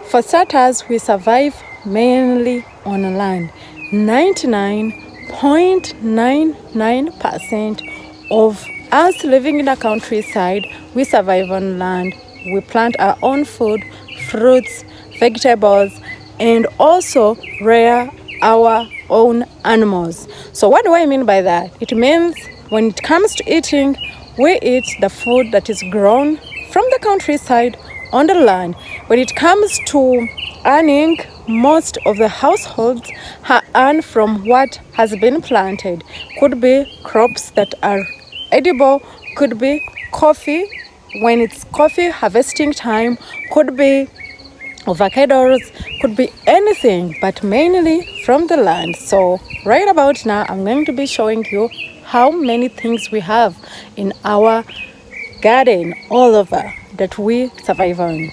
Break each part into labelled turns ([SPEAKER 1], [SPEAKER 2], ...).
[SPEAKER 1] For starters, we survive mainly on land. 99.99% of us living in the countryside, we survive on land. We plant our own food, fruits, vegetables, and also rear our own animals. So what do I mean by that? It means when it comes to eating, we eat the food that is grown from the countryside on the land. When it comes to earning, most of the households earn from what has been planted. Could be crops that are edible, could be coffee when it's coffee harvesting time, could be avocados, could be anything, but mainly from the land. So right about now, I'm going to be showing you how many things we have in our garden all over that we survive on.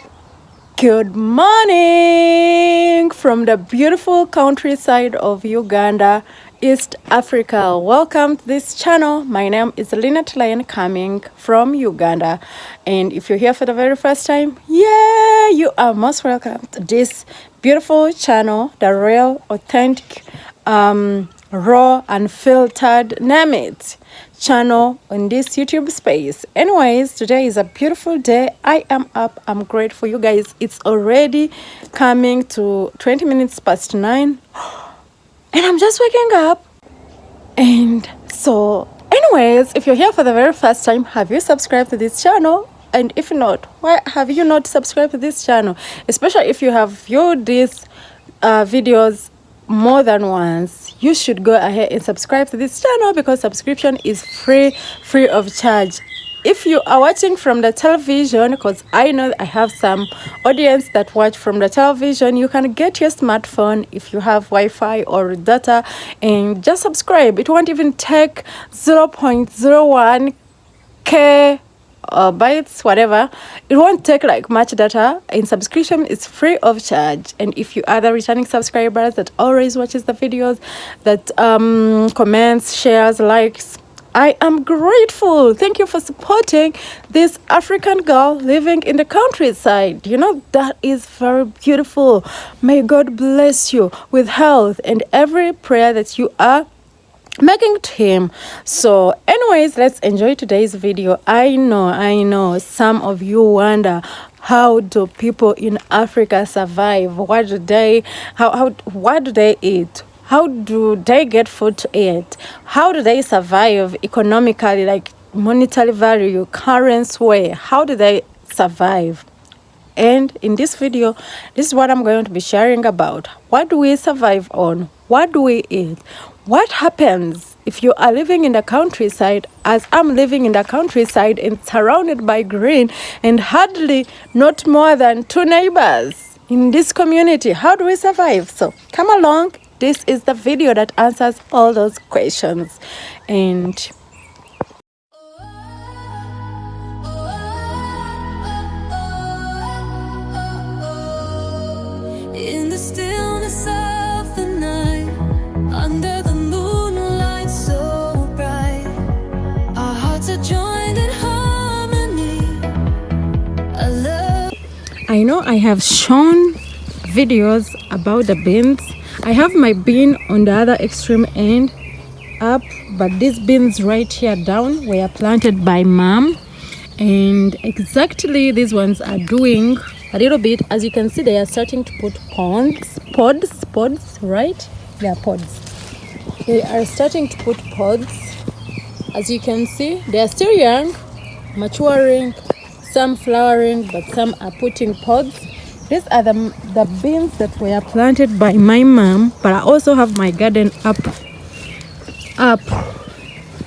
[SPEAKER 1] Good morning from the beautiful countryside of Uganda, East Africa. Welcome to this channel. My name is Lynette Lane, coming from Uganda. And if you're here for the very first time, yeah, you are most welcome to this beautiful channel, the real, authentic, raw, unfiltered, name it, channel on this YouTube space. Anyways, today is a beautiful day. I am up. I'm grateful, you guys. It's already coming to 20 minutes past 9 and I'm just waking up. And so anyways, if you're here for the very first time, have you subscribed to this channel? And if not, why have you not subscribed to this channel? Especially if you have viewed these videos more than once, you should go ahead and subscribe to this channel because subscription is free of charge. If you are watching from the television, because I know I have some audience that watch from the television, you can get your smartphone if you have Wi-Fi or data and just subscribe. It won't even take 0.01k bytes, whatever. It won't take like much data, and subscription is free of charge. And if you are the returning subscribers that always watches the videos, that comments, shares, likes, I am grateful. Thank you for supporting this African girl living in the countryside. You know, that is very beautiful. May God bless you with health and every prayer that you are making to him. So anyways, let's enjoy today's video. I know some of you wonder, how do people in Africa survive? What do they eat? How do they get food to eat? How do they survive economically, like monetary value, currency way? How do they survive? And in this video, this is what I'm going to be sharing about. What do we survive on? What do we eat? What happens if you are living in the countryside, as I'm living in the countryside and surrounded by green and hardly not more than 2 neighbors in this community? How do we survive? So come along. This is the video that answers all those questions. And
[SPEAKER 2] in the stillness of the night, under the moonlight so bright, our hearts are joined in harmony.
[SPEAKER 1] I know I have shown videos about the beans. I have my bean on the other extreme end up, but these beans right here down were planted by mom, and exactly these ones are doing a little bit. As you can see, they are starting to put pods, right? They are pods. They are starting to put pods. As you can see, they are still young, maturing, some flowering, but some are putting pods. These are the beans that were planted by my mom, but I also have my garden up.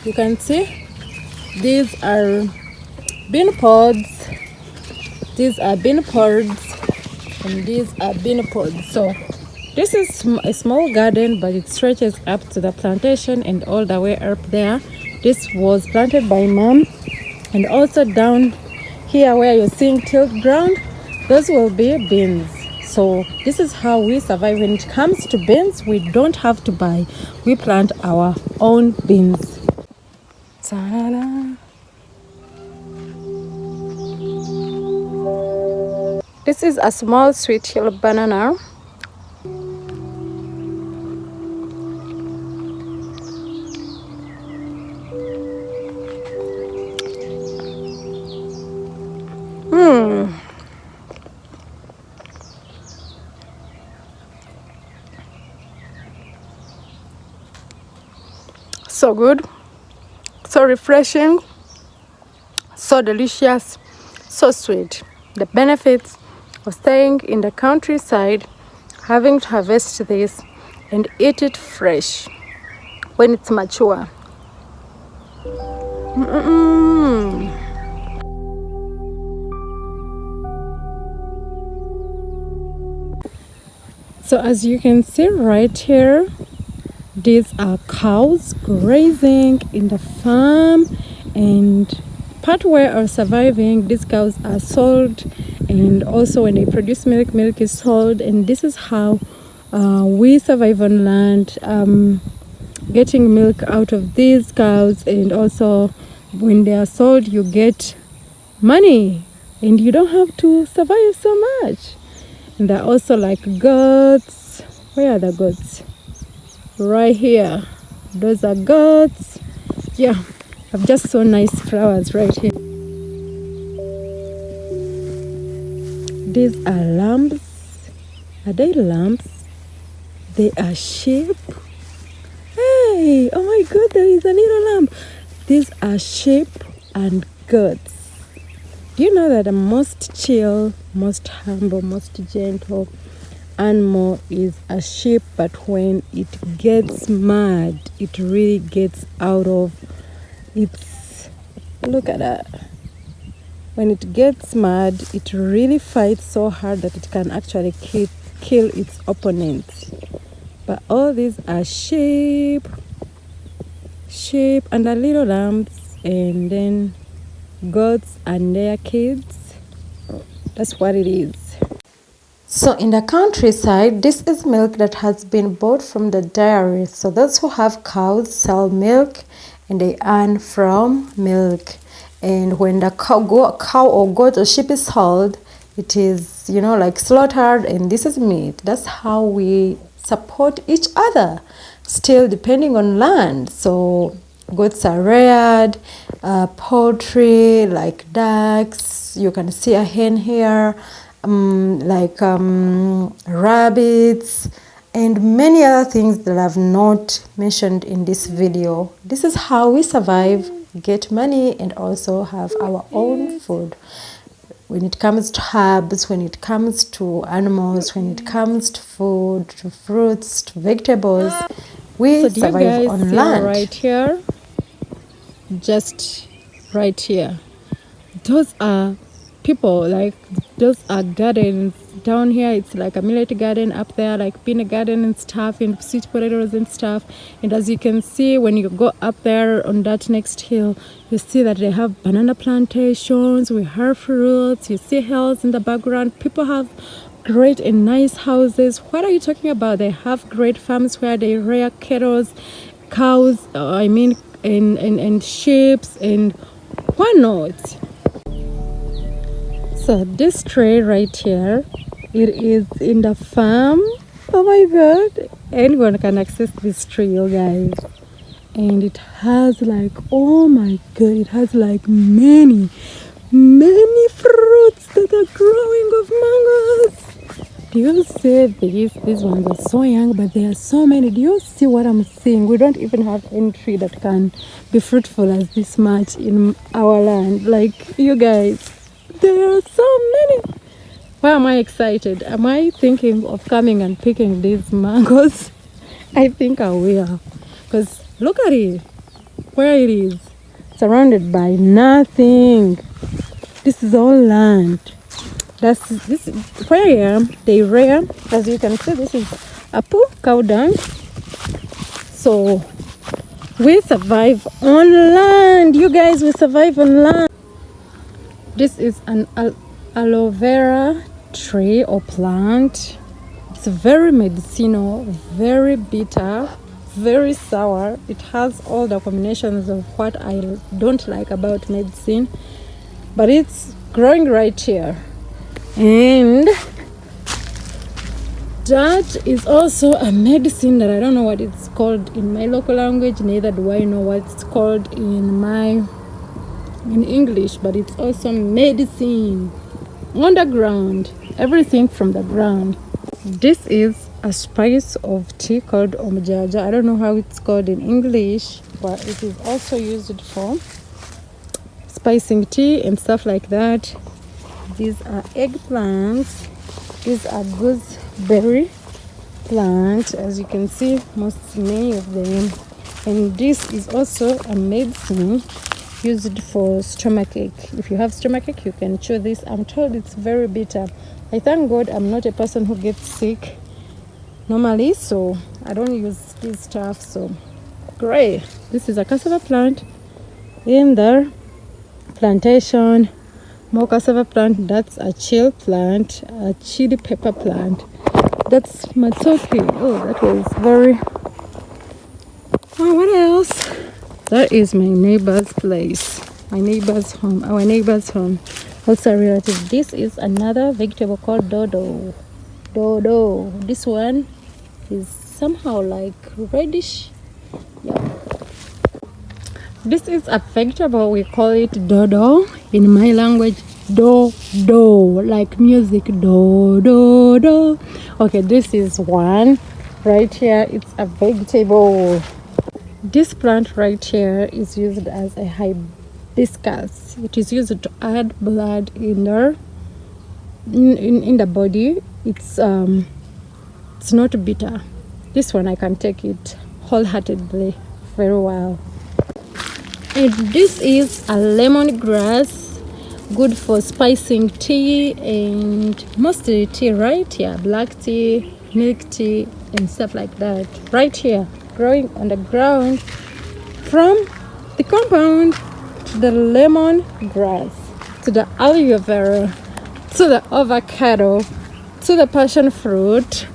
[SPEAKER 1] You can see these are bean pods. These are bean pods, and these are bean pods. So this is a small garden, but it stretches up to the plantation and all the way up there. This was planted by mom, and also down here where you're seeing tilled ground, those will be beans. So this is how we survive. When it comes to beans, we don't have to buy. We plant our own beans. Ta-da-da. This is a small sweet hill banana. So good, so refreshing, so delicious, so sweet. The benefits of staying in the countryside, having to harvest this and eat it fresh when it's mature. So as you can see right here, these are cows grazing in the farm, and part where are surviving, these cows are sold, and also when they produce milk, milk is sold, and this is how we survive on land, getting milk out of these cows, and also when they are sold you get money and you don't have to survive so much. And there are also like goats. Where are the goats? Right here, those are goats. Yeah, I've just saw nice flowers right here. These are lambs. Are they lambs? They are sheep. Hey, oh my god, there is a little lamb. These are sheep and goats. Do you know that the most chill, most humble, most gentle animal is a sheep, but when it gets mad, it really gets out of its, look at that. When it gets mad, it really fights so hard that it can actually kill its opponents. But all these are sheep and the little lambs, and then goats and their kids. That's what it is. So in the countryside, this is milk that has been bought from the dairy. So those who have cows sell milk and they earn from milk. And when the cow or goat or sheep is sold, it is, like slaughtered, and this is meat. That's how we support each other, still depending on land. So goats are reared, poultry like ducks. You can see a hen here. Rabbits and many other things that I've not mentioned in this video. This is how we survive, get money, and also have our own food. When it comes to herbs, when it comes to animals, when it comes to food, to fruits, to vegetables, we survive on land. Right here, just right here, those are people, like those are gardens. Down here it's like a millet garden, up there like peanut garden and stuff, and sweet potatoes and stuff. And as you can see, when you go up there on that next hill, you see that they have banana plantations, we have fruits, you see hills in the background. People have great and nice houses. What are you talking about? They have great farms where they rear cattle, cows, and sheep, and why not? So this tray right here, it is in the farm. Oh my god, anyone can access this tree, you guys. And it has like, oh my god, it has like many fruits that are growing of mangoes. Do you see these ones are so young, but there are so many. Do you see what I'm seeing? We don't even have any tree that can be fruitful as this much in our land. Like, you guys, there are so many. Why am I excited? Am I thinking of coming and picking these mangoes? I think I will. Because look at it. Where it is. Surrounded by nothing. This is all land. This where I am, they rear. As you can see, this is a cow dung. So we survive on land. You guys, we survive on land. This is an aloe vera tree or plant. It's very medicinal, very bitter, very sour. It has all the combinations of what I don't like about medicine, but it's growing right here. And that is also a medicine that I don't know what it's called in my local language, neither do I know what it's called in English, but it's also medicine on the ground, everything from the ground. This is a spice of tea called omjaja. I don't know how it's called in English, but it is also used for spicing tea and stuff like that. These are eggplants. These are gooseberry plants, as you can see, many of them. And this is also a medicine used for stomachache. If you have stomachache, you can chew this. I'm told it's very bitter. I thank God I'm not a person who gets sick normally, so I don't use this stuff. So great. This is a cassava plant in the plantation. More cassava plant. That's a chill plant, a chili pepper plant. That's matoke. Oh, that was very... Oh, what else? That is my neighbor's place, my neighbor's home, our neighbor's home. Also a relative. This is another vegetable called dodo. Dodo. This one is somehow like reddish. Yeah. This is a vegetable. We call it dodo. In my language, do do, like music. Do do do. Okay, this is one right here. It's a vegetable. This plant right here is used as a hibiscus. It is used to add blood in the body. It's not bitter. This one I can take it wholeheartedly very well. And this is a lemongrass, good for spicing tea and mostly tea, right? Yeah, black tea, milk tea, and stuff like that. Right here, growing on the ground from the compound to the lemongrass, to the aloe vera, to the avocado, to the passion fruit.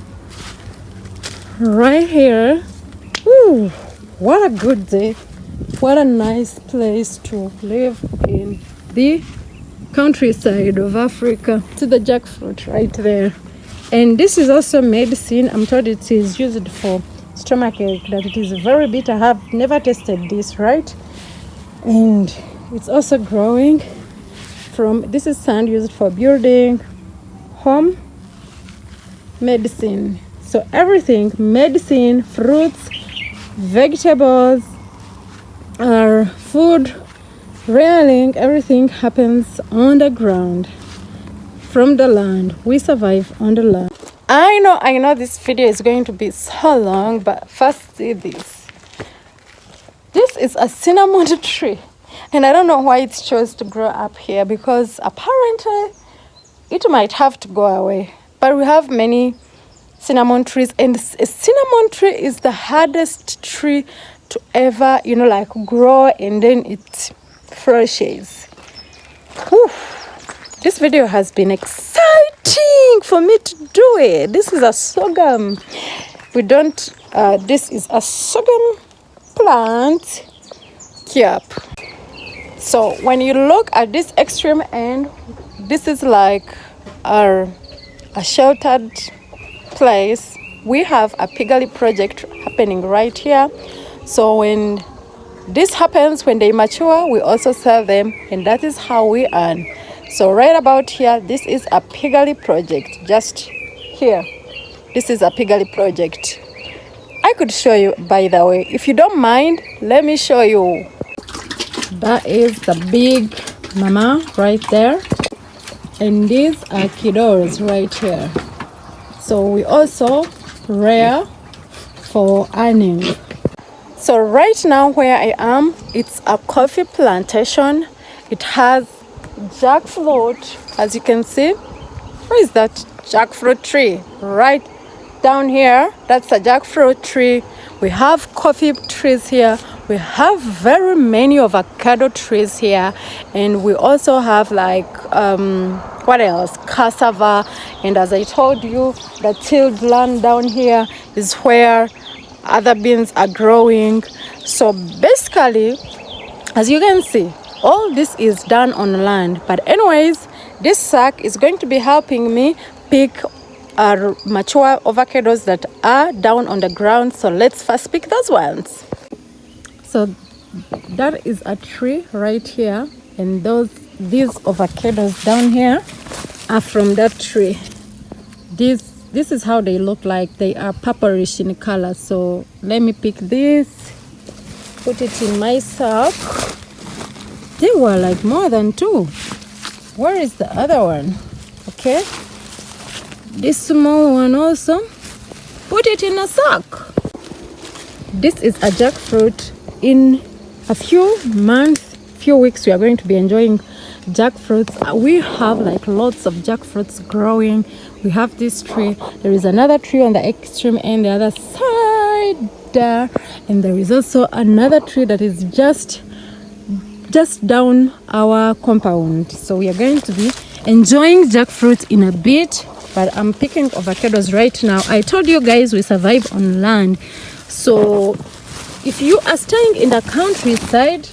[SPEAKER 1] Right here. Ooh, what a good day. What a nice place to live in the countryside of Africa. To the jackfruit right there. And this is also medicine. I'm told it is used for stomachache, that it is very bitter. I have never tasted this, right? And it's also growing from, this is sand used for building home, medicine. So everything, medicine, fruits, vegetables, our food, rearing, everything happens on the ground, from the land. We survive on the land. I know this video is going to be so long, but first see this. This is a cinnamon tree, and I don't know why it chose to grow up here, because apparently it might have to go away. But we have many cinnamon trees, and a cinnamon tree is the hardest tree to ever, like grow, and then it flourishes. Whew. This video has been exciting for me to do it. This is a sorghum. This is a sorghum plant. Yep. So when you look at this extreme end, this is like a sheltered place. We have a piggery project happening right here. So when this happens, when they mature, we also sell them, and that is how we earn. So right about here, this is a piggery project. Just here, this is a piggery project. I could show you, by the way. If you don't mind, let me show you. That is the big mama right there. And these are kiddos right here. So we also rear for earning. So right now where I am, it's a coffee plantation. It has jackfruit, as you can see. Where is that jackfruit tree? Right down here, that's a jackfruit tree. We have coffee trees here. We have very many avocado trees here, and we also have what else? Cassava. And as I told you, the tilled land down here is where other beans are growing. So basically, as you can see, all this is done on land. But anyways, This sack is going to be helping me pick mature avocados that are down on the ground. So let's first pick those ones. So that is a tree right here, and these avocados down here are from that tree. This is how they look like. They are purplish in color. So let me pick this, put it in my sack. They were like more than 2. Where is the other one? Okay, this small one also, put it in a sack. This is a jackfruit. In a few weeks we are going to be enjoying jackfruits. We have like lots of jackfruits growing. We have this tree. There is another tree on the extreme end, the other side there, and there is also another tree that is just down our compound. So we are going to be enjoying jackfruit in a bit, but I'm picking avocados right now. I told you guys we survive on land. So if you are staying in the countryside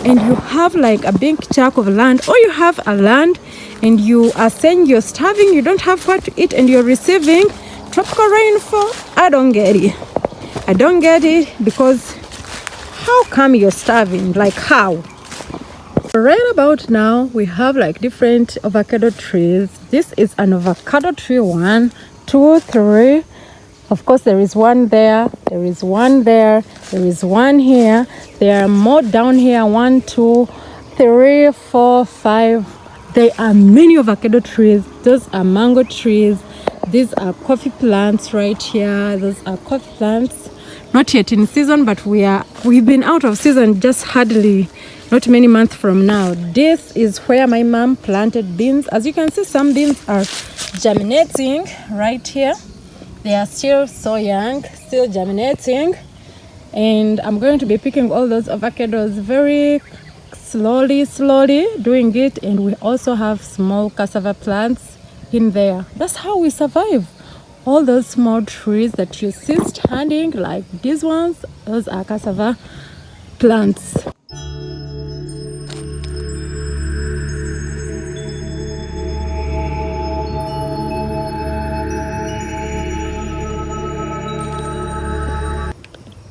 [SPEAKER 1] and you have like a big chunk of land, or you have a land and you are saying you're starving, you don't have what to eat, and you're receiving tropical rainfall, I don't get it. I don't get it, because how come you're starving? Like how? Right about now we have like different avocado trees. This is an avocado tree. 1, 2, 3. Of course, there is one there, there is one there, there is one here. There are more down here. 1, 2, 3, 4, 5. There are many avocado trees. Those are mango trees. These are coffee plants right here. Those are coffee plants. Not yet in season, but we've been out of season just hardly, not many months from now. This is where my mom planted beans. As you can see, some beans are germinating right here. They are still so young, still germinating. And I'm going to be picking all those avocados very slowly doing it. And we also have small cassava plants in there. That's how we survive. All those small trees that you see standing, like these ones, those are cassava plants.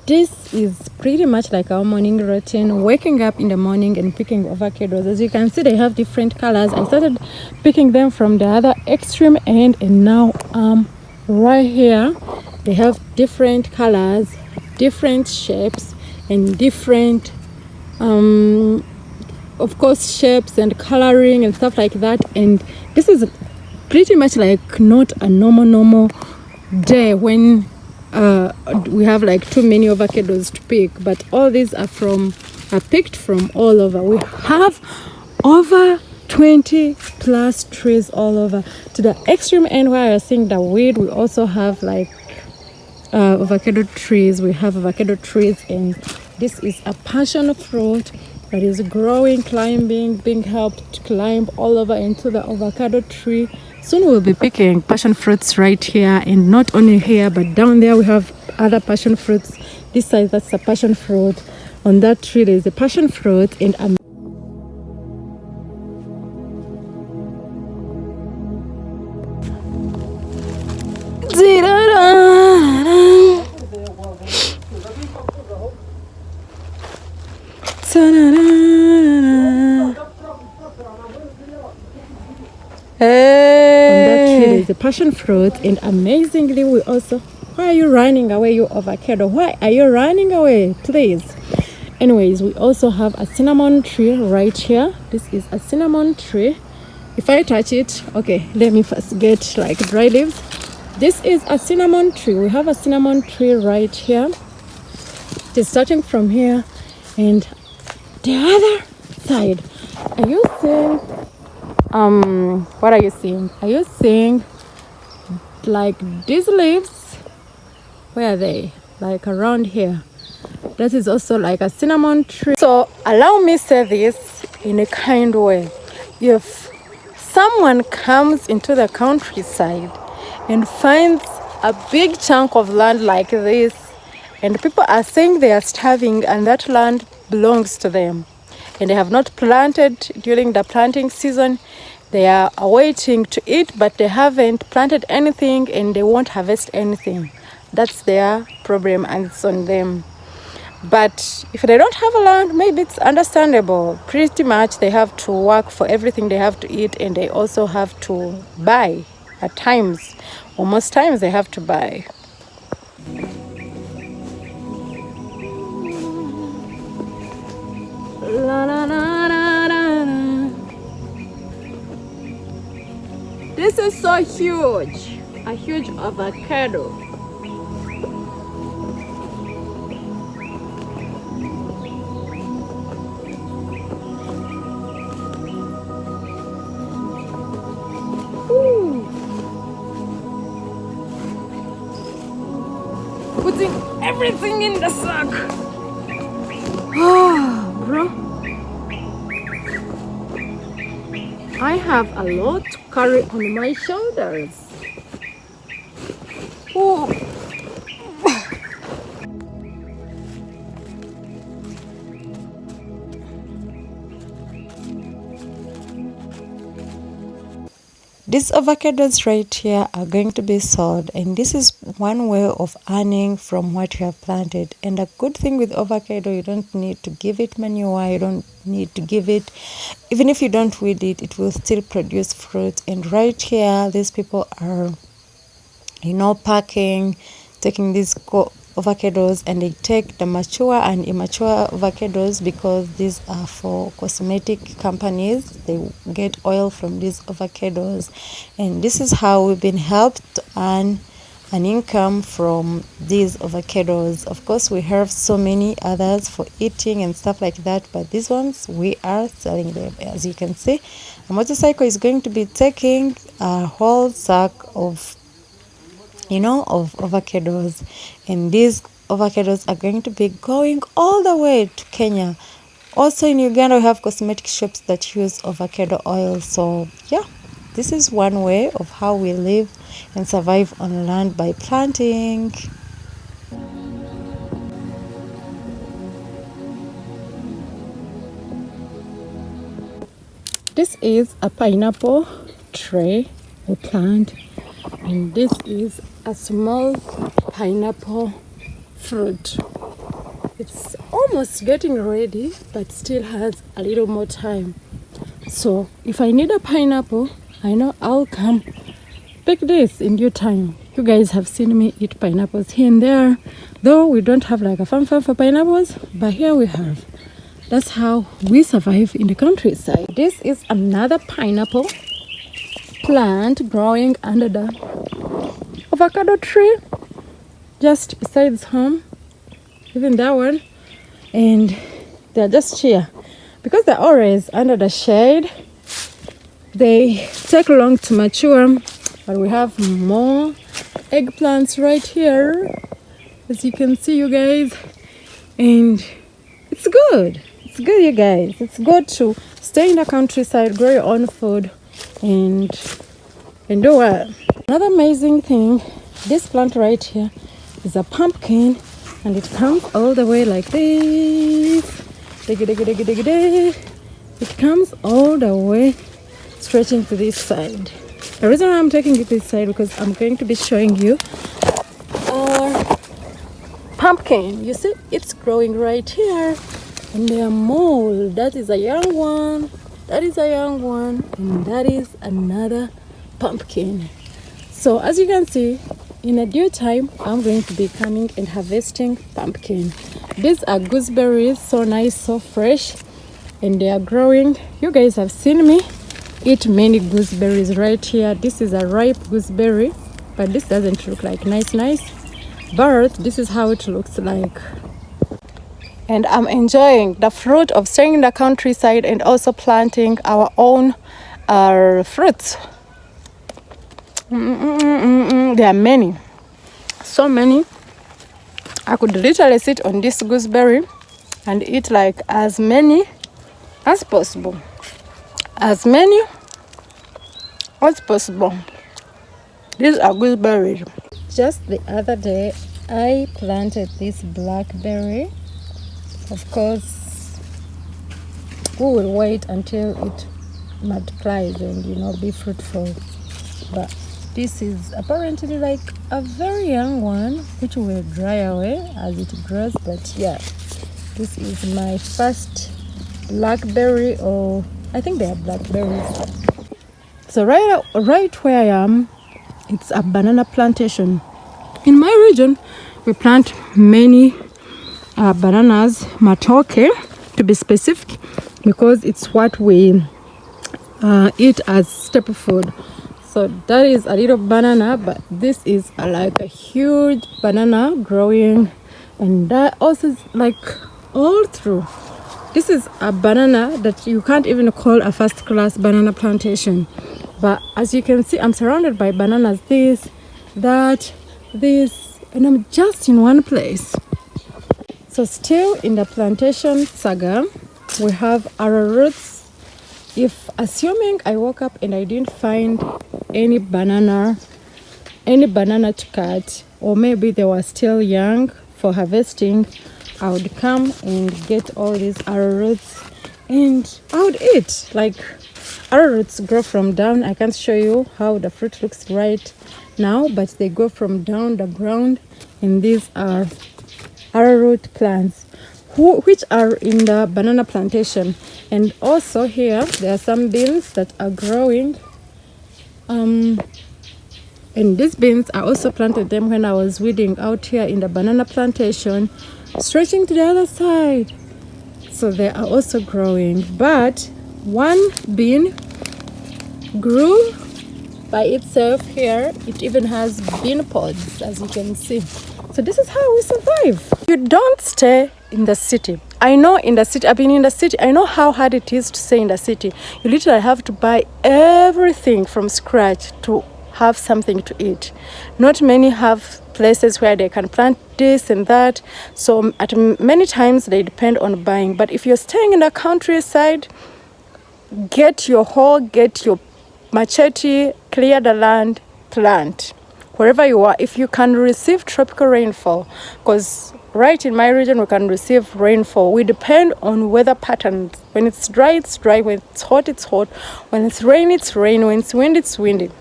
[SPEAKER 1] This is pretty much like our morning routine, waking up in the morning and picking avocados. As you can see, they have different colors. I started picking them from the other extreme end, and now right here they have different colors, different shapes, and different of course shapes and coloring and stuff like that. And this is pretty much like not a normal day when we have like too many avocados to pick, but all these are picked from all over. We have over 20 plus trees all over. To the extreme end where you're seeing the weed, we also have like avocado trees. We have avocado trees, and this is a passion fruit that is growing, climbing, being helped climb all over into the avocado tree. Soon we'll be picking passion fruits right here, and not only here but down there we have other passion fruits. This side, that's a passion fruit. On that tree there is a passion fruit, and the passion fruit. And amazingly, we also, why are you running away, you avocado? Why are you running away, please? Anyways, we also have a cinnamon tree right here. This is a cinnamon tree. If I touch it, okay, let me first get like dry leaves. This is a cinnamon tree. We have a cinnamon tree right here. It is starting from here, and the other side. Are you seeing what are you seeing? Are you seeing like these leaves? Where are they? Like around here. That is also like a cinnamon tree. So allow me say this in a kind way. If someone comes into the countryside and finds a big chunk of land like this, and people are saying they are starving and that land belongs to them, and they have not planted during the planting season, They are waiting to eat, but they haven't planted anything and they won't harvest anything. That's their problem and it's on them. But if they don't have a land, maybe it's understandable. Pretty much they have to work for everything they have to eat, and they also have to buy at times, or most times they have to buy. La, la, la, la, la, la. This is so huge, a huge avocado. Putting everything in the sack. Oh, bro. I have a lot to carry on my shoulders. Oh. These avocados right here are going to be sold, and this is one way of earning from what you have planted. And a good thing with avocado, you don't need to give it manure, you don't need to give it, even if you don't weed it, it will still produce fruit. And right here, these people are, packing, taking these avocados, and they take the mature and immature avocados because these are for cosmetic companies. They get oil from these avocados, and this is how we've been helped to earn an income from these avocados. Of course, we have so many others for eating and stuff like that, but these ones we are selling them. As you can see, a motorcycle is going to be taking a whole sack of avocados, and these avocados are going to be going all the way to Kenya. Also in Uganda, we have cosmetic shops that use avocado oil. So yeah, this is one way of how we live and survive on land, by planting. This is a pineapple tray or plant, and this is a small pineapple fruit. It's almost getting ready, but still has a little more time. So if I need a pineapple, I know I'll come pick this in due time. You guys have seen me eat pineapples here and there, though we don't have like a farm for pineapples, but here we have. That's how we survive in the countryside. This is another pineapple plant growing under the avocado tree just besides home, even that one. And they're just here because they're always under the shade. They take long to mature, but we have more eggplants right here, as you can see, you guys. And it's good. It's good, you guys. It's good to stay in the countryside, grow your own food, and do what? Another amazing thing, this plant right here is a pumpkin, and it comes all the way like this. It comes all the way stretching to this side. The reason why I'm taking it this side, because I'm going to be showing you our pumpkin. You see, it's growing right here, and they are more. That is a young one, that is a young one, and that is another pumpkin. So as you can see, in a due time, I'm going to be coming and harvesting pumpkin. These are gooseberries, so nice, so fresh, and they are growing. You guys have seen me eat many gooseberries right here. This is a ripe gooseberry, but this doesn't look like nice, but this is how it looks like. And I'm enjoying the fruit of staying in the countryside and also planting our own fruits. There are many, so many. I could literally sit on this gooseberry and eat like as many as possible. As many as possible. These are gooseberries. Just the other day, I planted this blackberry. Of course, we will wait until it multiplies and be fruitful. But this is apparently like a very young one, which will dry away as it grows. But yeah, this is my first blackberry, or I think they are blackberries. So right where I am, it's a banana plantation. In my region, we plant many bananas, matoke to be specific, because it's what we eat as staple food. So that is a little banana, but this is like a huge banana growing, and that also is like all through. This is a banana that you can't even call a first class banana plantation. But as you can see, I'm surrounded by bananas, this, that, this, and I'm just in one place. So still in the plantation saga, we have arrowroots. If assuming I woke up and I didn't find any banana to cut, or maybe they were still young for harvesting, I would come and get all these arrowroots and I would eat. Like, arrowroots grow from down. I can't show you how the fruit looks right now, but they go from down the ground, and these are arrowroot plants which are in the banana plantation. And also here there are some beans that are growing, and these beans I also planted them when I was weeding out here in the banana plantation, stretching to the other side. So they are also growing, but one bean grew by itself here. It even has bean pods, as you can see. So this is how we survive. You don't stay in the city. I know in the city, I've been in the city, I know how hard it is to stay in the city. You literally have to buy everything from scratch to have something to eat. Not many have places where they can plant this and that. So at many times they depend on buying. But if you're staying in the countryside, get your hoe, get your machete, clear the land, plant. Wherever you are, if you can receive tropical rainfall, because right in my region we can receive rainfall. We depend on weather patterns. When it's dry, it's dry. When it's hot, it's hot. When it's rain, it's rain. When it's wind, it's windy.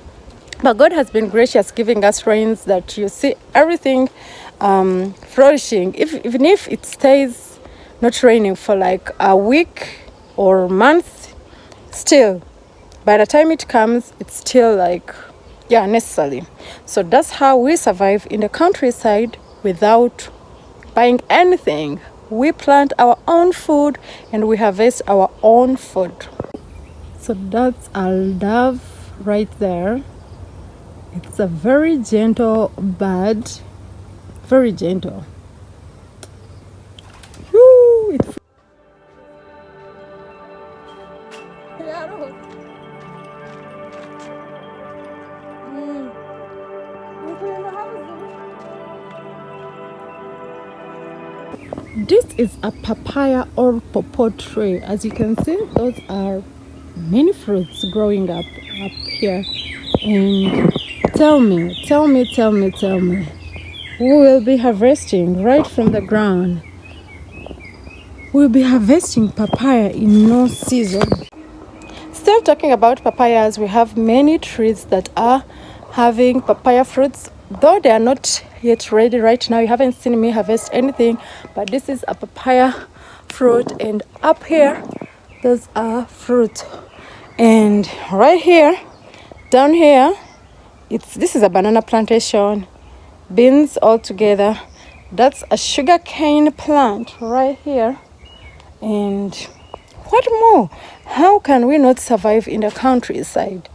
[SPEAKER 1] But God has been gracious, giving us rains that you see everything flourishing. Even if it stays not raining for like a week or month, still, by the time it comes, it's still like, yeah, necessary. So that's how we survive in the countryside without buying anything. We plant our own food and we harvest our own food. So that's a dove right there. It's a very gentle bird, very gentle. Woo, it's This is a papaya or pawpaw tree. As you can see, those are many fruits growing up here. And tell me, we will be harvesting right from the ground. We'll be harvesting papaya in no season. Still talking about papayas, we have many trees that are having papaya fruits, though they are not yet ready right now. You haven't seen me harvest anything, but this is a papaya fruit, and up here those are fruit, and right here down here this is a banana plantation, beans all together. That's a sugar cane plant right here. And what more? How can we not survive in the countryside?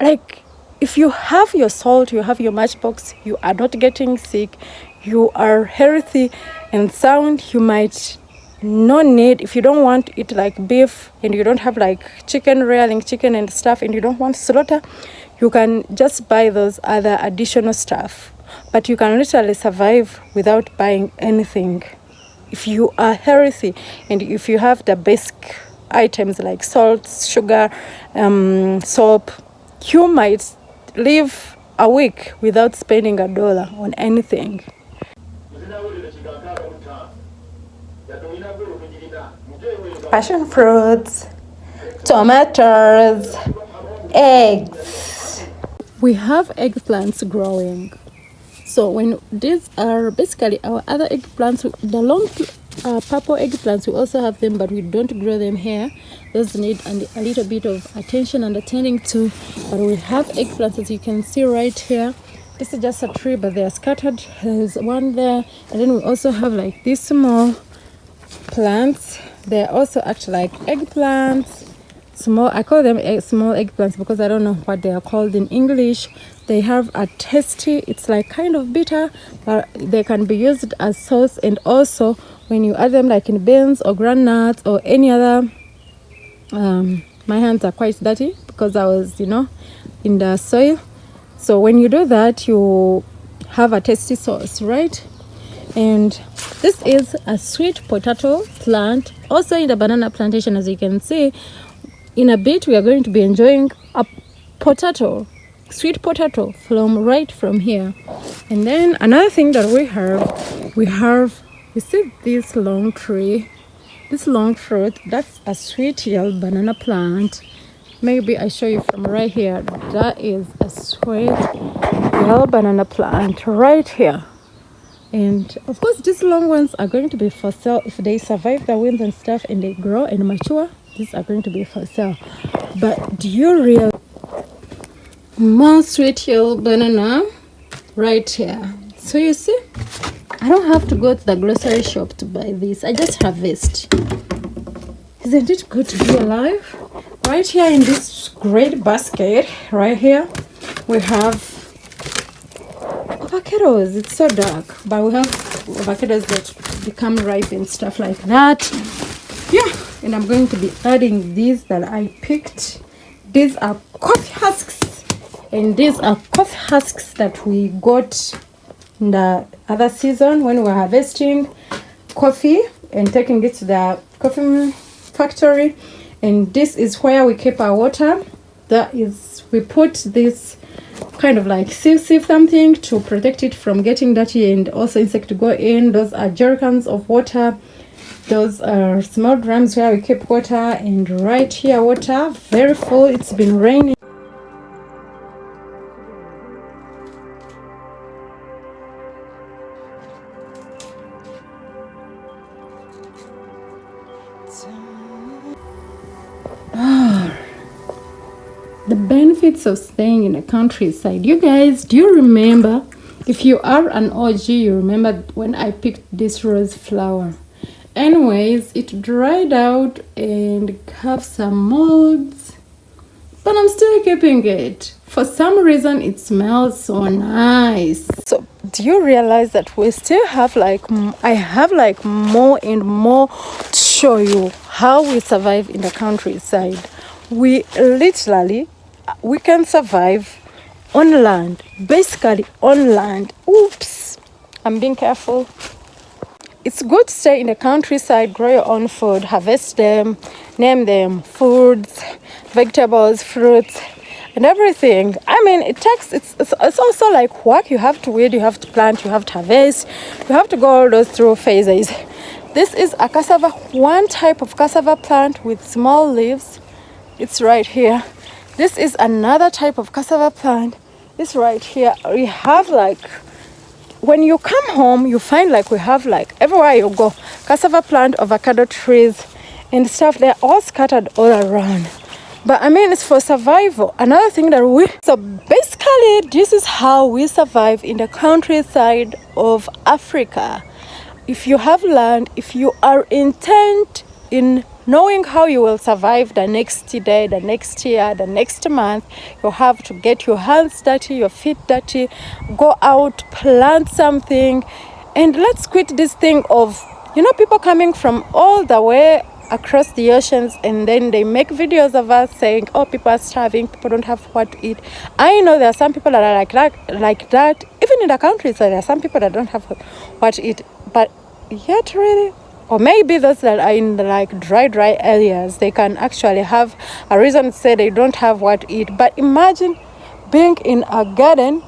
[SPEAKER 1] Like, if you have your salt, you have your matchbox, you are not getting sick, you are healthy and sound, you might not need, if you don't want to eat like beef and you don't have like chicken, rearing chicken and stuff, and you don't want slaughter, you can just buy those other additional stuff. But you can literally survive without buying anything. If you are healthy and if you have the basic items like salt, sugar, soap, you might live a week without spending $1 on anything. Passion fruits, tomatoes, eggs. We have eggplants growing. So when these are basically our other eggplants, the long purple eggplants, we also have them, but we don't grow them here. Those need a little bit of attention and attending to. But we have eggplants, as you can see right here. This is just a tree, but they are scattered. There's one there, and then we also have like these small plants. They also act like eggplants. Small, I call them small eggplants because I don't know what they are called in English. They have a tasty, it's like kind of bitter, but they can be used as sauce, and also when you add them like in beans or groundnuts or any other. My hands are quite dirty because I was, in the soil. So when you do that, you have a tasty sauce, right? And this is a sweet potato plant, also in the banana plantation. As you can see, in a bit we are going to be enjoying a sweet potato from here. And then another thing that we see this long tree, this long fruit. That's a sweet yellow banana plant. Maybe I show you from right here. That is a sweet yellow banana plant right here. And of course these long ones are going to be for sale. If they survive the winds and stuff and they grow and mature, these are going to be for sale. But do you realize more sweet yellow banana right here? So you see, I don't have to go to the grocery shop to buy this. I just harvest. Isn't it good to be alive? Right here in this great basket right here, we have avocados. It's so dark, but we have avocados that become ripe and stuff like that. Yeah, and I'm going to be adding these that I picked. These are coffee husks, and these are coffee husks that we got in the other season when we were harvesting coffee and taking it to the coffee factory. And this is where we keep our water. That is, we put this kind of like sieve something to protect it from getting dirty and also insect to go in. Those are jerrycans of water. Those are small drums where we keep water. And right here, water very full. It's been raining. The benefits of staying in the countryside. You guys, do you remember? If you are an OG, you remember when I picked this rose flower. Anyways, it dried out and have some molds, but I'm still keeping it. For some reason, it smells so nice. So, do you realize that we still have I have more and more to show you how we survive in the countryside. We can survive on land, basically on land. Oops, I'm being careful. It's good to stay in the countryside, grow your own food, harvest them, name them foods, vegetables, fruits, and everything. I mean, it's also like work. You have to weed, you have to plant, you have to harvest, you have to go all those through phases. This is a cassava, one type of cassava plant with small leaves. It's right here. This is another type of cassava plant. It's right here. We have when you come home, you find we have everywhere you go, cassava plant, avocado trees and stuff. They're all scattered all around. But I mean, it's for survival. Another thing so basically, this is how we survive in the countryside of Africa. If you have land, if you are intent in knowing how you will survive the next day, the next year, the next month, you have to get your hands dirty, your feet dirty, go out, plant something. And let's quit this thing of, people coming from all the way across the oceans, and then they make videos of us saying, oh, people are starving, people don't have what to eat. I know there are some people that are like that. Even in the countryside, there are some people that don't have what to eat. But yet really, or maybe those that are in dry areas, they can actually have a reason to say they don't have what to eat. But imagine being in a garden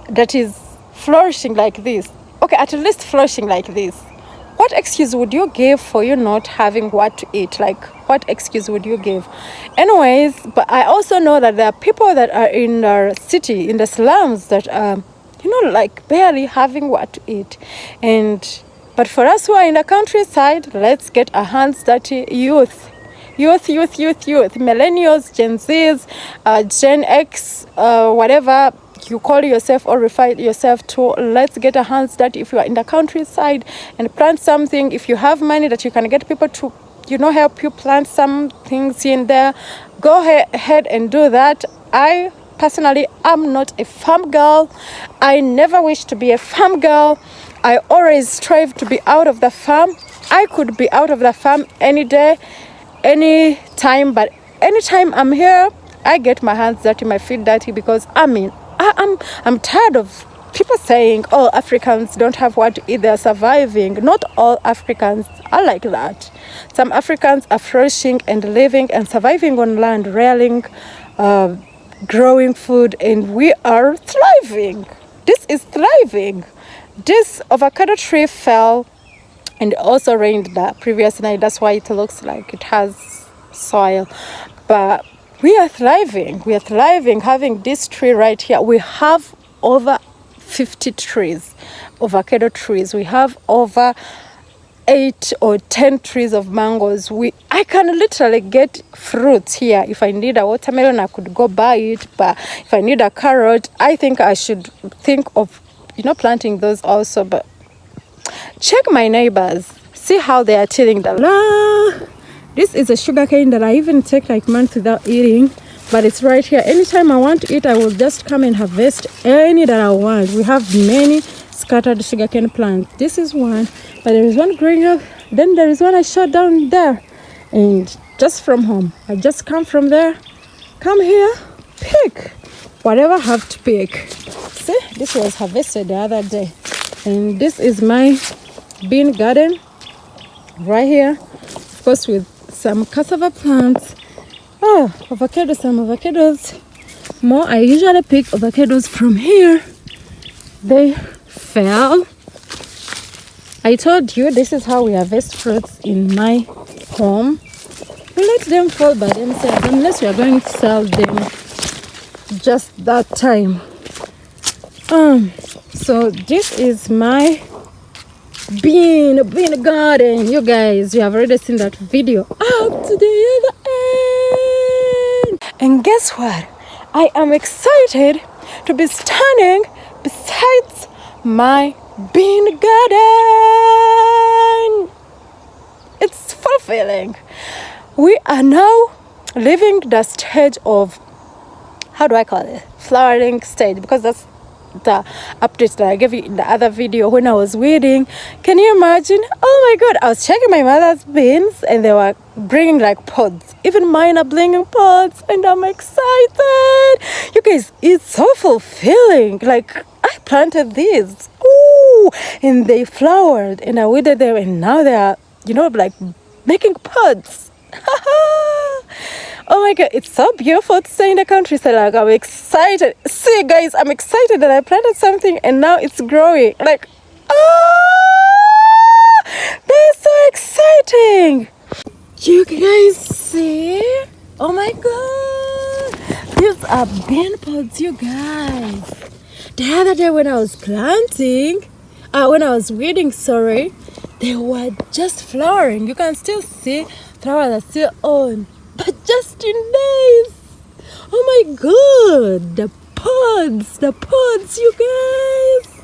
[SPEAKER 1] that is flourishing like this. Okay, at least flourishing like this. what excuse would you give for you not having what to eat? Like, what excuse would you give? Anyways, but I also know that there are people that are in our city, in the slums, that like barely having what to eat. But for us who are in the countryside, let's get our hands dirty. Youth, millennials, Gen Zs, Gen X, whatever you call yourself or refer yourself to, let's get our hands dirty. If you are in the countryside and plant something, if you have money that you can get people to help you plant some things in there, go ahead and do that. I personally am not a farm girl. I never wish to be a farm girl. I always strive to be out of the farm. I could be out of the farm any day, any time, but anytime I'm here, I get my hands dirty, my feet dirty, because I'm tired of people saying, oh, Africans don't have what to eat, they're surviving. Not all Africans are like that. Some Africans are flourishing and living and surviving on land, rearing, growing food, and we are thriving. This is thriving. This avocado tree fell and also rained the previous night. That's why it looks like it has soil. But we are thriving. We are thriving having this tree right here. We have over 50 trees, avocado trees. We have over 8 or 10 trees of mangoes. I can literally get fruits here. If I need a watermelon, I could go buy it. But if I need a carrot, I think I should think of planting those also. But check my neighbors, see how they are tilling the land. This is a sugar cane that I even take like months without eating, but it's right here. Anytime I want to eat, I will just come and harvest any that I want. We have many scattered sugarcane plants. This is one, but there is one growing up. Then there is one I shot down there, and just from home, I just come from there, come here, pick whatever I have to pick. See, this was harvested the other day, and this is my bean garden right here, of course, with some cassava plants. Some avocados. More, I usually pick avocados from here. They fell. I told you this is how we harvest fruits in my home. We let them fall by themselves unless we are going to sell them just that time. So this is my bean garden. You guys, you have already seen that video up to the other end. And guess what? I am excited to be standing beside my bean garden. It's fulfilling. We are now living the stage of, how do I call it, flowering stage, because that's the update that I gave you in the other video when I was weeding. Can you imagine? Oh my god, I was checking my mother's beans and they were bringing like pods. Even mine are bringing pods, and I'm excited. You guys, it's so fulfilling. Like, I planted these, and they flowered, and I weeded them, and now they are, like making pods. Oh my god, it's so beautiful to stay in the countryside. Like, I'm excited. See guys, I'm excited that I planted something and now it's growing. Like, that's so exciting. You guys see? Oh my god, these are bean pods, you guys. The other day when I was weeding, they were just flowering. You can still see flowers are still on, but just in days. Oh my god, the pods, you guys.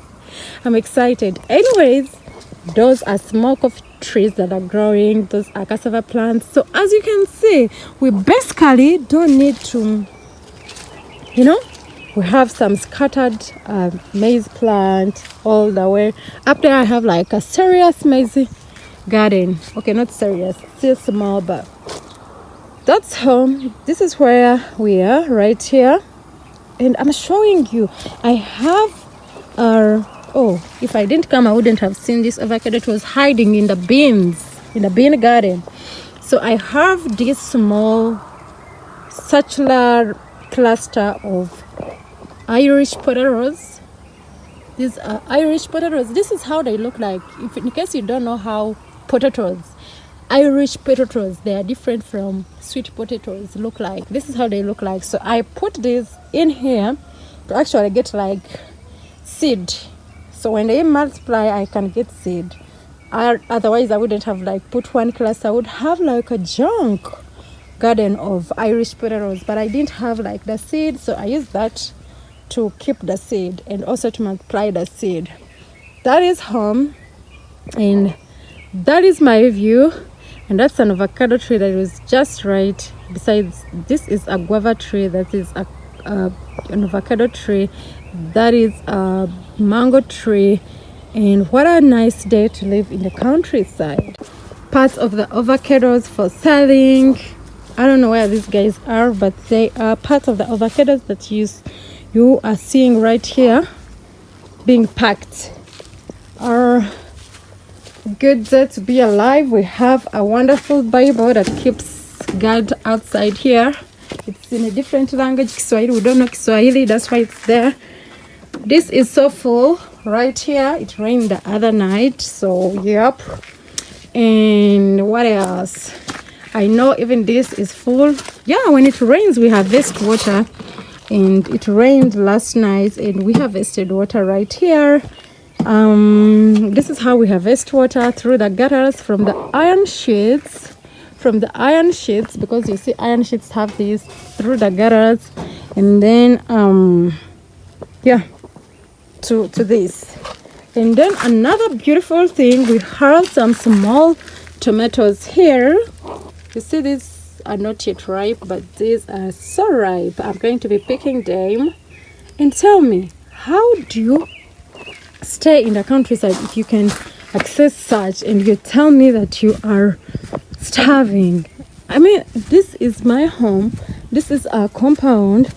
[SPEAKER 1] I'm excited. Anyways, those are small coffee trees that are growing. Those are cassava plants. So as you can see, we basically don't need to, we have some scattered maize plant all the way up there. I have like a serious maize garden. Okay, not serious, still small, but that's home. This is where we are right here, and I'm showing you. I have if I didn't come, I wouldn't have seen this avocado. It was hiding in the bean garden. So I have this small circular cluster of Irish potatoes. These are Irish potatoes. This is how they look like. If in case you don't know how Irish potatoes, they are different from sweet potatoes look like. This is how they look like. So I put this in here to actually get like seed. So when they multiply, I can get seed. Otherwise, I wouldn't have like put one class. I would have like a junk garden of Irish potatoes, but I didn't have like the seed, so I used that to keep the seed and also to multiply the seed. That is home, and that is my view. And that's an avocado tree that was just right. Besides, this is a guava tree. That is an avocado tree. That is a mango tree. And what a nice day to live in the countryside. Parts of the avocados for selling. I don't know where these guys are, but they are parts of the avocados that you are seeing right here being packed. Our good day to be alive. We have a wonderful Bible that keeps God outside here. It's in a different language, Kiswahili. We don't know Kiswahili, that's why it's there. This is so full right here. It rained the other night, so yep. And what else? I know even this is full. Yeah, when it rains, we harvest water. And it rained last night, and we harvested water right here. This is how we harvest water, through the gutters from the iron sheets. Because you see iron sheets have these through the gutters, and then yeah, to this. And then another beautiful thing, we have some small tomatoes here. You see, these are not yet ripe, but these are so ripe. I'm going to be picking them. And tell me, how do you stay in the countryside if you can access such, and you tell me that you are starving? I mean, this is my home. This is our compound.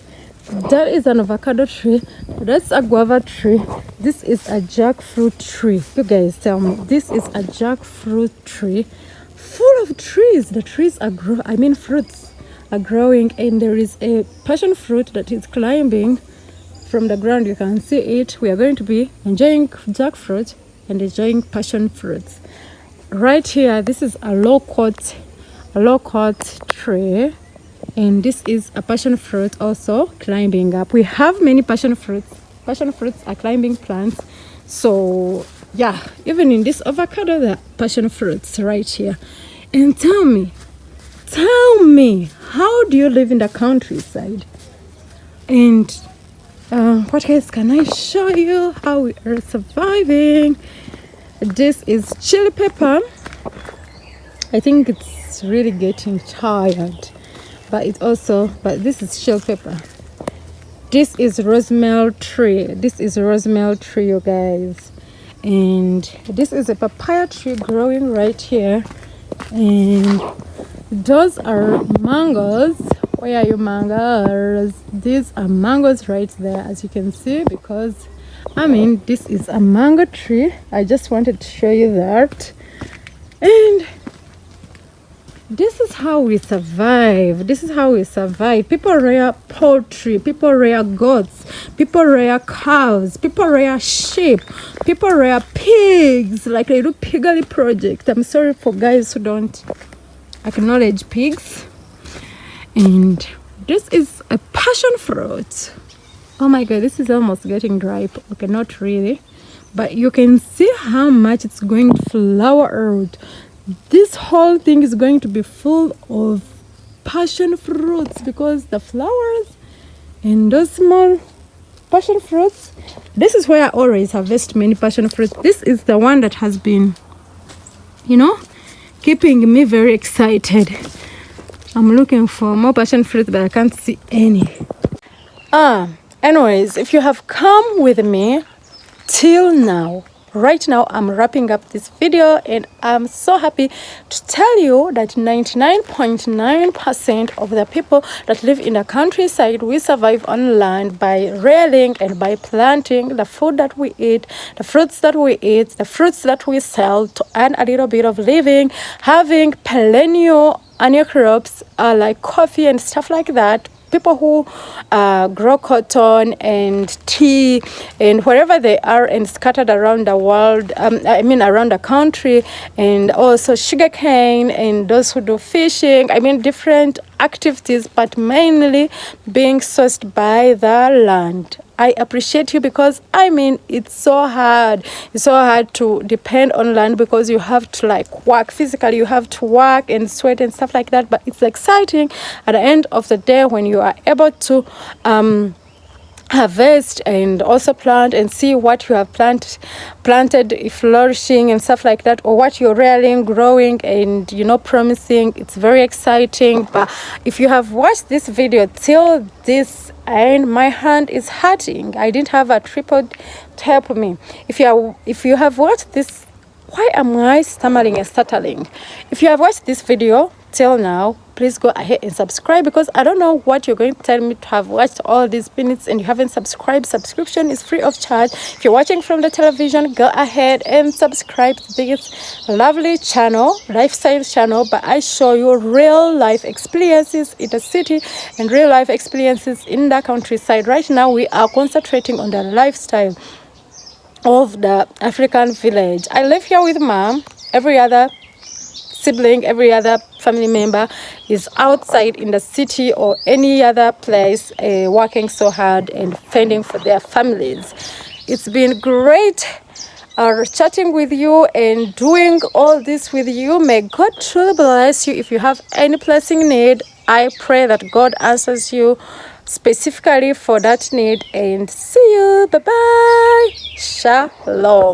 [SPEAKER 1] That is an avocado tree. That's a guava tree. This is a jackfruit tree. You guys tell me, this is a jackfruit tree full of trees. The trees are fruits are growing, and there is a passion fruit that is climbing from the ground. You can see it. We are going to be enjoying jackfruit and enjoying passion fruits right here. This is a low cut tree, and this is a passion fruit also climbing up. We have many passion fruits. Passion fruits are climbing plants. So yeah, even in this avocado, there are passion fruits right here. And tell me, how do you live in the countryside? And what else can I show you? How we are surviving. This is chili pepper. I think it's really getting tired, but this is chili pepper. This is rosemary tree. You guys. And this is a papaya tree growing right here. And those are mangoes. Where are you, mangoes? These are mangoes right there, as you can see, because this is a mango tree. I just wanted to show you that. And this is how we survive. People rear poultry, people rear goats, people rear cows, people rear sheep, people rear pigs, like they do piggery project. I'm sorry for guys who don't acknowledge pigs. And this is a passion fruit. Oh my god, this is almost getting ripe. Okay, not really, but you can see how much it's going to flower out. This whole thing is going to be full of passion fruits, because the flowers and those small passion fruits. This is where I always harvest many passion fruits. This is the one that has been, keeping me very excited. I'm looking for more passion fruits, but I can't see any. Anyways, if you have come with me till now, right now I'm wrapping up this video, and I'm so happy to tell you that 99.9% of the people that live in the countryside, we survive on land by rearing and by planting the food that we eat, the fruits that we eat, the fruits that we sell to earn a little bit of living, having perennial annual crops like coffee and stuff like that, people who grow cotton and tea and wherever they are and scattered around the world, around the country, and also sugarcane, and those who do fishing, different activities, but mainly being sourced by the land. I appreciate you because it's so hard. It's so hard to depend on land because you have to work physically, you have to work and sweat and stuff like that. But it's exciting at the end of the day when you are able to harvest and also plant and see what you have planted flourishing and stuff like that, or what you're rearing, growing, and promising. It's very exciting. But if you have watched this video till this end, my hand is hurting. I didn't have a tripod to help me. If you have watched this, why am I stammering and stuttering? If you have watched this video till now, please go ahead and subscribe, because I don't know what you're going to tell me to have watched all these minutes and you haven't subscribed. Subscription is free of charge. If you're watching from the television, go ahead and subscribe to this lovely channel, lifestyle channel, but I show you real life experiences in the city and real life experiences in the countryside. Right now we are concentrating on the lifestyle of the African village. I live here with mom. Every other sibling, every other family member is outside in the city or any other place, working so hard and fending for their families. It's been great chatting with you and doing all this with you. May God truly bless you. If you have any blessing need, I pray that God answers you specifically for that need. And see you. Bye bye. Shalom.